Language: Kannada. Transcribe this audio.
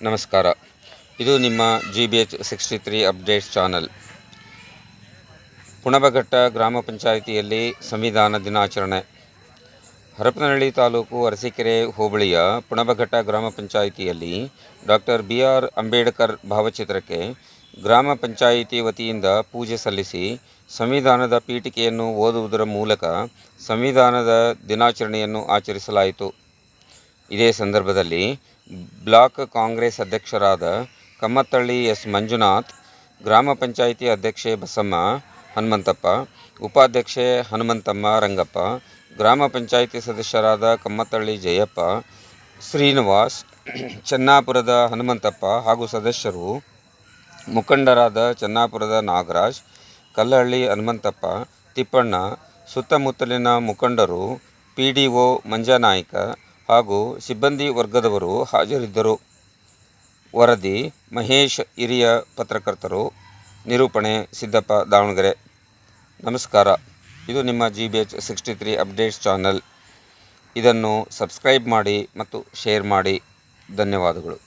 ನಮಸ್ಕಾರ. ಇದು ನಿಮ್ಮ GBH63 ಅಪ್ಡೇಟ್ಸ್ ಚಾನಲ್. ಪುಣಬಘಟ್ಟ ಗ್ರಾಮ ಪಂಚಾಯಿತಿಯಲ್ಲಿ ಸಂವಿಧಾನ ದಿನಾಚರಣೆ. ಹರಪನಹಳ್ಳಿ ತಾಲೂಕು ಅರಸೀಕೆರೆ ಹೋಬಳಿಯ ಪುಣಬಘಟ್ಟ ಗ್ರಾಮ ಪಂಚಾಯಿತಿಯಲ್ಲಿ ಡಾಕ್ಟರ್ BR ಅಂಬೇಡ್ಕರ್ ಭಾವಚಿತ್ರಕ್ಕೆ ಗ್ರಾಮ ಪಂಚಾಯಿತಿ ವತಿಯಿಂದ ಪೂಜೆ ಸಲ್ಲಿಸಿ ಸಂವಿಧಾನದ ಪೀಠಿಕೆಯನ್ನು ಓದುವುದರ ಮೂಲಕ ಸಂವಿಧಾನದ ದಿನಾಚರಣೆಯನ್ನು ಆಚರಿಸಲಾಯಿತು. ಇದೇ ಸಂದರ್ಭದಲ್ಲಿ ಬ್ಲಾಕ್ ಕಾಂಗ್ರೆಸ್ ಅಧ್ಯಕ್ಷರಾದ ಕಮ್ಮತ್ತಳ್ಳಿ S. ಮಂಜುನಾಥ್, ಗ್ರಾಮ ಪಂಚಾಯಿತಿ ಅಧ್ಯಕ್ಷೆ ಬಸಮ್ಮ ಹನುಮಂತಪ್ಪ, ಉಪಾಧ್ಯಕ್ಷೆ ಹನುಮಂತಮ್ಮ ರಂಗಪ್ಪ, ಗ್ರಾಮ ಪಂಚಾಯಿತಿ ಸದಸ್ಯರಾದ ಕಮ್ಮತ್ತಳ್ಳಿ ಜಯಪ್ಪ, ಶ್ರೀನಿವಾಸ್, ಚೆನ್ನಾಪುರದ ಹನುಮಂತಪ್ಪ ಹಾಗೂ ಸದಸ್ಯರು, ಮುಖಂಡರಾದ ಚೆನ್ನಾಪುರದ ನಾಗರಾಜ್, ಕಲ್ಲಹಳ್ಳಿ ಹನುಮಂತಪ್ಪ, ತಿಪ್ಪಣ್ಣ, ಸುತ್ತಮುತ್ತಲಿನ ಮುಖಂಡರು, PDO ಮಂಜನಾಯ್ಕ ಹಾಗೂ ಸಿಬ್ಬಂದಿ ವರ್ಗದವರು ಹಾಜರಿದ್ದರು. ವರದಿ ಮಹೇಶ್, ಹಿರಿಯ ಪತ್ರಕರ್ತರು. ನಿರೂಪಣೆ ಸಿದ್ದಪ್ಪ, ದಾವಣಗೆರೆ. ನಮಸ್ಕಾರ. ಇದು ನಿಮ್ಮ GBH63 ಅಪ್ಡೇಟ್ಸ್ ಚಾನಲ್. ಇದನ್ನು ಸಬ್ಸ್ಕ್ರೈಬ್ ಮಾಡಿ ಮತ್ತು ಶೇರ್ ಮಾಡಿ. ಧನ್ಯವಾದಗಳು.